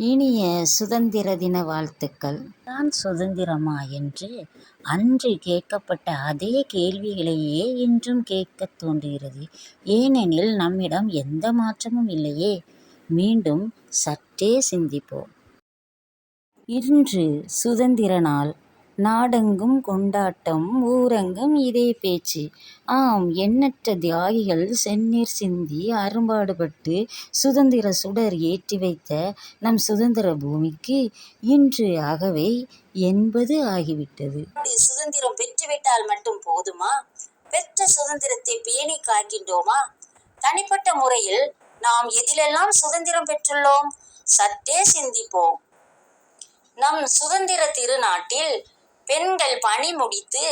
இனிய சுதந்திர தின வாழ்த்துக்கள். தான் சுதந்திரமா என்று அன்று கேட்கப்பட்ட அதே கேள்விகளையே இன்றும் கேட்கத் தோன்றுகிறது. ஏனெனில் நம்மிடம் எந்த மாற்றமும் இல்லையே. மீண்டும் சற்றே சிந்திப்போம். இன்று சுதந்திர நாள். நாடெங்கும் கொண்டாட்டம், ஊரெங்கும் இதே பேச்சு. ஆம், எண்ணற்ற தியாகிகள் செந்நீர் சிந்தி அரும்பாடுபட்டு சுதந்திர சுடர் ஏற்றி வைத்த நம் சுதந்திர பூமிக்கு இன்று அகவை 80 ஆகிவிட்டது. சுதந்திரம் பெற்றுவிட்டால் மட்டும் போதுமா? பெற்ற சுதந்திரத்தை பேணி காக்கின்றோமா? தனிப்பட்ட முறையில் நாம் எதிலெல்லாம் சுதந்திரம் பெற்றுள்ளோம்? சற்றே சிந்திப்போம். நம் சுதந்திர திருநாட்டில் பெண்கள் பணி முடித்து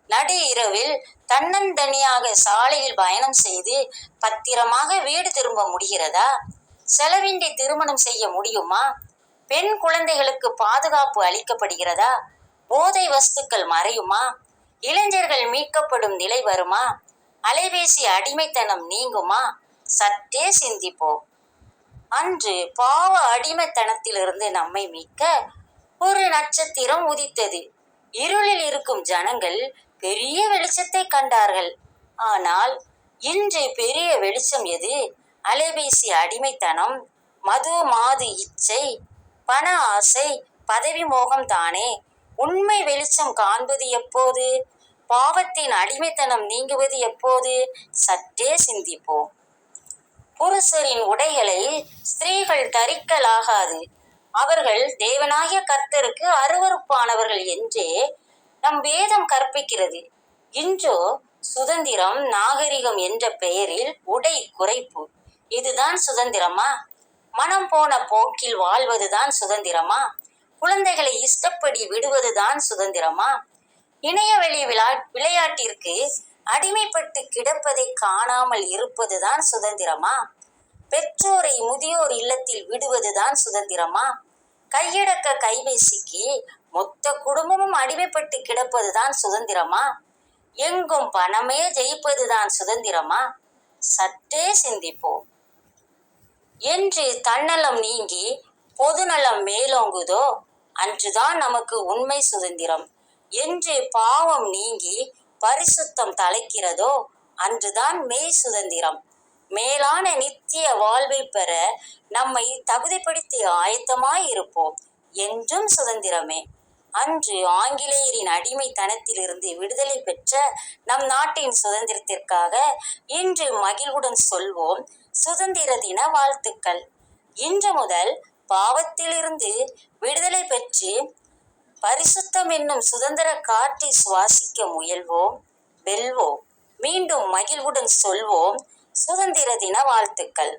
நடு இரவில் தன்னந்தனியாக சாலையில் பயணம் செய்து பத்திரமாக வீடு திரும்ப முடிகிறதா? செலவின்றி திருமணம் செய்ய முடியுமா? பெண் குழந்தைகளுக்கு பாதுகாப்பு அளிக்கப்படுகிறதா? போதை வஸ்துக்கள் மறையுமா? இளைஞர்கள் மீட்கப்படும் நிலை வருமா? அலைபேசி அடிமைத்தனம் நீங்குமா? சற்றே சிந்திப்போம். அன்று பாவ அடிமைத்தனத்திலிருந்து நம்மை மீட்க ஒரு நட்சத்திரம் உதித்தது. இருளில் இருக்கும் ஜனங்கள் பெரிய வெளிச்சத்தை கண்டார்கள். ஆனால் இன்று பெரிய வெளிச்சம் எது? அலைபேசி அடிமைத்தனம், மது மாது இச்சை, பண ஆசை, பதவி மோகம் தானே. உண்மை வெளிச்சம் காண்பது எப்போது? பாவத்தின் அடிமைத்தனம் நீங்குவது எப்போது? சற்றே சிந்திப்போம். புருஷரின் உடைகளை ஸ்திரீகள் தரிக்கலாகாது. அவர்கள் தேவனாகிய கர்த்தருக்கு அருவருப்பானவர்கள் என்றே நம் வேதம் கற்பிக்கிறது. இன்றோ சுதந்திரம், நாகரிகம் என்ற பெயரில் உடை குறைப்பு. இதுதான் சுதந்திரமா? மனம் போன போக்கில் வாழ்வதுதான் சுதந்திரமா? குழந்தைகளை இஷ்டப்படி விடுவதுதான் சுதந்திரமா? இணையவெளி விளையாட்டிற்கு அடிமைப்பட்டு கிடப்பதை காணாமல் இருப்பதுதான் சுதந்திரமா? பெற்றோரை முதியோர் இல்லத்தில் விடுவதுதான் சுதந்திரமா? கையடக்க கைபேசிக்கு மொத்த குடும்பமும் அடிமைப்பட்டு கிடப்பதுதான் சுதந்திரமா? எங்கும் பணமே ஜெயிப்பதுதான் சுதந்திரமா? சற்றே சிந்திப்போம். என்று தன்னலம் நீங்கி பொதுநலம் மேலோங்குதோ அன்றுதான் நமக்கு உண்மை சுதந்திரம். என்று பாவம் நீங்கி பரிசுத்தம் தலைக்கிறதோ அன்றுதான் மெய் சுதந்திரம். மேலான நித்திய வாழ்வை பெற நம்மை தகுதிப்படுத்தி ஆயத்தமாய் இருப்போம். என்றும் சுதந்திரமே. அன்று ஆங்கிலேயரின் அடிமைத்தனத்திலிருந்து விடுதலை பெற்ற நம் நாட்டின் சுதந்திரத்திற்காக இன்று மகிழ்வுடன் சொல்வோம் சுதந்திர தின வாழ்த்துக்கள். இன்று முதல் பாவத்திலிருந்து விடுதலை பெற்று பரிசுத்தம் என்னும் சுதந்திர காற்றை சுவாசிக்க முயல்வோம், வெல்வோம். மீண்டும் மகிழ்வுடன் சொல்வோம் சுதந்திர தின வாழ்த்துக்கள்.